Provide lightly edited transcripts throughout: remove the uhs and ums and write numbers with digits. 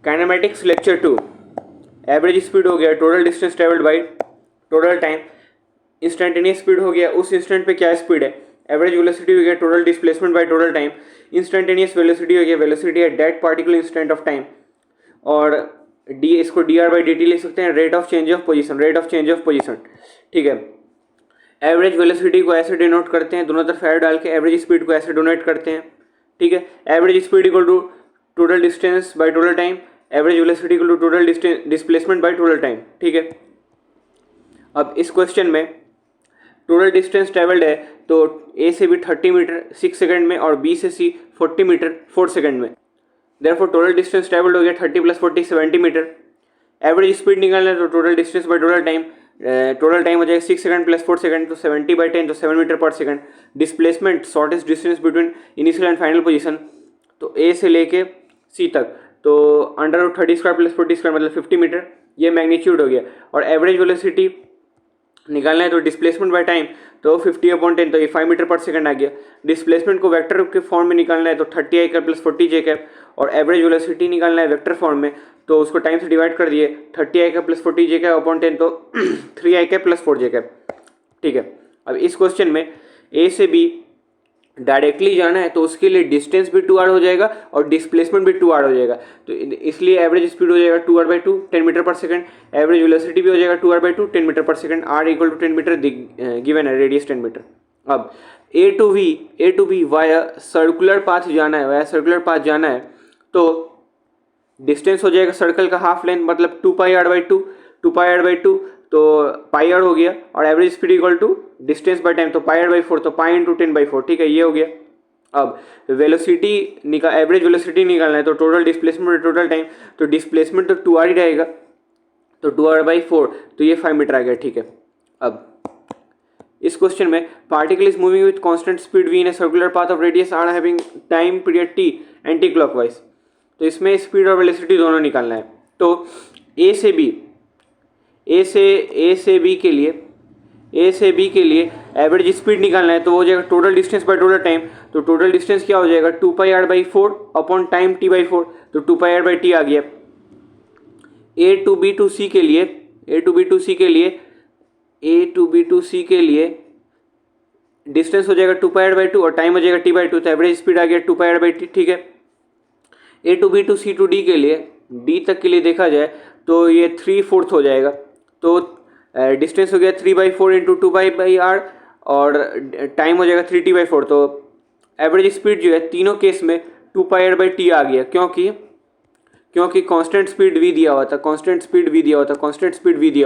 Kinematics lecture 2। Average speed हो गया, total distance travelled by total time. Instantaneous speed हो गया, उस इंस्टेंट पे क्या स्पीड है। एवरेज वेलोसिटी हो गया, total displacement by total time. Instantaneous velocity हो गया, velocity at that particular instant of time. और डी, इसको D R by D T लिख सकते हैं, rate of change of position, rate of change of position. ठीक है, एवरेज वेलोसिटी को ऐसे डिनोट करते हैं, दोनों तरफ एरो डाल के एवरेज स्पीड को ऐसे डोनेट करते हैं। ठीक है, average speed equal to total distance by total time, average velocity equal to total displacement by total time. ठीक है, अब इस क्वेश्चन में टोटल डिस्टेंस ट्रेवल्ड है तो ए से बी 30 मीटर 6 सेकंड में और बी से सी 40 मीटर 4 सेकंड में। देयरफॉर टोटल डिस्टेंस ट्रेवल्ड हो गया 30 + 40 70 मीटर। एवरेज स्पीड निकालना है तो total distance by total time, total time हो जाएगा 6 सेकंड + 4 सेकंड, तो 70/10 तो 7 मीटर पर second. Displacement shortest distance between initial and final position, तो ए से लेके सी तक, तो √30² + 40² मतलब 50 मीटर, ये मैग्नीट्यूड हो गया। और एवरेज वेलोसिटी निकालना है तो डिस्प्लेसमेंट बाय टाइम, तो 50/10 तो ये 5 मीटर पर सेकंड आ गया। डिस्प्लेसमेंट को वेक्टर के फॉर्म में निकालना है तो 30 i + 40 j, और एवरेज वेलोसिटी निकालना है वेक्टर फॉर्म में, तो उसको टाइम से डिवाइड कर दिए, 30 i + 40 j/10 तो 3 i + 4 j। ठीक है, अब इस क्वेश्चन में ए से बी डायरेक्टली जाना है तो उसके लिए डिस्टेंस भी 2r हो जाएगा और डिस्प्लेसमेंट भी 2r हो जाएगा, तो इसलिए एवरेज स्पीड हो जाएगा 2r/2 10 मीटर पर सेकंड, एवरेज वेलोसिटी भी हो जाएगा 2r/2 10 मीटर पर सेकंड, r = 10 मीटर गिवन है, रेडियस 10 मीटर। अब A to B via circular path जाना है, वाया सर्कुलर पाथ जाना है तो डिस्टेंस हो जाएगा सर्कल का हाफ लेंथ मतलब 2πr/2 2πr/2 तो πr हो गया, और average speed equal to distance by time तो πr/4 तो π × 10/4। ठीक है, ये हो गया। अब वेलोसिटी एवरेज वेलोसिटी निकालना है तो total displacement by total time, तो डिस्प्लेसमेंट तो 2r ही रहेगा, तो 2r/4 तो ये 5 मीटर आ गया। ठीक है, अब इस क्वेश्चन में particle is moving with constant speed v in a circular path of radius r having time period t anti clockwise, तो इसमें स्पीड और वेलोसिटी दोनों निकालना है। तो ए से बी के लिए एवरेज स्पीड निकालना है तो वो हो जाएगा total distance by total time, तो टोटल डिस्टेंस क्या हो जाएगा 2πr/4 अपॉन टाइम t/4, तो 2πr/t आ गया। ए टू बी टू सी के लिए डिस्टेंस हो जाएगा 2πr/2 और टाइम हो जाएगा t/2, तो एवरेज स्पीड आ गया 2πr/t। ठीक है, A to B to C to D के लिए, डी तक के लिए देखा जाए तो ये 3/4 हो जाएगा, तो डिस्टेंस हो गया 3/4 × 2πr और टाइम हो जाएगा 3t/4, तो एवरेज स्पीड जो है तीनों केस में 2πr/t आ गया, क्योंकि कांस्टेंट स्पीड v दिया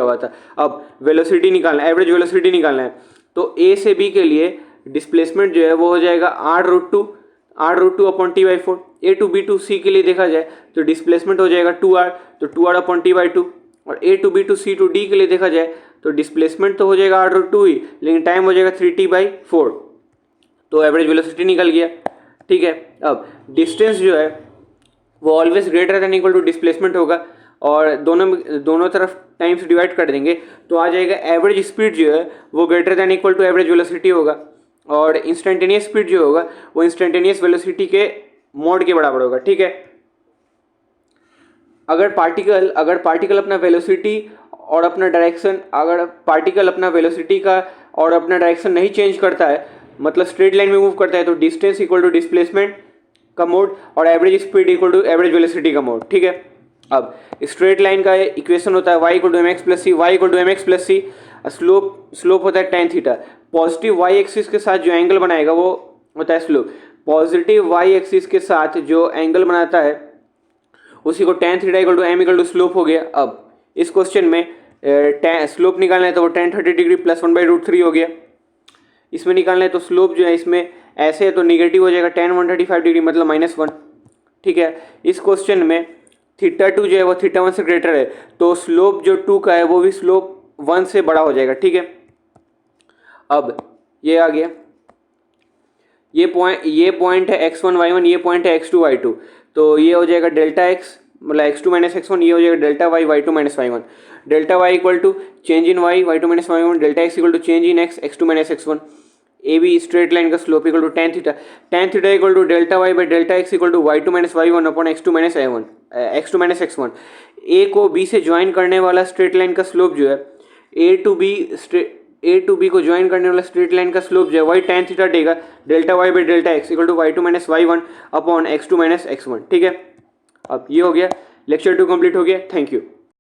हुआ था। अब वेलोसिटी निकालना है, एवरेज वेलोसिटी निकालना है, तो ए से बी के लिए डिस्प्लेसमेंट जो है वो हो जाएगा r√2 upon t/4। A to B to C के लिए देखा जाए तो डिस्प्लेसमेंट हो जाएगा 2r, तो 2r अपॉन t/2, और A to B to C to D के लिए देखा जाए तो डिस्प्लेसमेंट तो हो जाएगा r√2 ही, लेकिन टाइम हो जाएगा 3t/4, तो एवरेज वेलोसिटी निकल गया। ठीक है, अब डिस्टेंस जो है वो always greater than equal to displacement होगा, और दोनों तरफ टाइम से डिवाइड कर देंगे तो आ जाएगा एवरेज स्पीड जो है वो greater than equal to average velocity होगा, और इंस्टेंटेनियस स्पीड जो होगा वो इंस्टेंटेनियस वेलोसिटी के मोड के बराबर होगा। ठीक है, अगर पार्टिकल अपना वेलोसिटी और अपना डायरेक्शन, अगर पार्टिकल अपना वेलोसिटी का और अपना डायरेक्शन नहीं चेंज करता है, मतलब स्ट्रेट लाइन में मूव करता है, तो डिस्टेंस इक्वल टू डिस्प्लेसमेंट का मोड और average speed equal to average velocity का मोड। ठीक है, अब स्ट्रेट लाइन का इक्वेशन होता है y = mx + c, y = mx + c, slope होता है tan theta. Positive y axis के साथ जो एंगल बनाएगा वो होता है स्लोप, पॉजिटिव y एक्सिस के साथ जो एंगल बनाता है उसी को tan थीटा = m = स्लोप हो गया। अब इस क्वेश्चन में स्लोप निकालना है तो वो tan 30 डिग्री + 1/√3 हो गया। इसमें निकालना है तो स्लोप जो है इसमें ऐसे है तो निगेटिव हो जाएगा tan 135 डिग्री मतलब -1। ठीक है, इस क्वेश्चन में θ2 जो है वो θ1 से ग्रेटर है, तो स्लोप जो 2 का है वो भी स्लोप 1 से बड़ा हो जाएगा। ठीक है, अब ये आ गया, ये पॉइंट है x1 y1, ये पॉइंट है x2 y2, तो ये हो जाएगा डेल्टा x मतलब x2 - x1, ये हो जाएगा delta y y2 - y1। Delta y = change in y y2 - y1, delta x = change in x x2 - x1। A B straight line का slope = tan theta = delta y / delta x = y2 - y1 upon x2 - y1। x2 minus x1, A को B से join करने वाला straight line का slope जो है A to B को join करने वाला स्ट्रेट लाइन का स्लोप जो है वही tan थीटा देगा, delta Y by delta X equal to y2 minus y1 upon x2 minus x1। ठीक है, अब ये हो गया, लेक्चर 2 कंप्लीट हो गया। Thank you.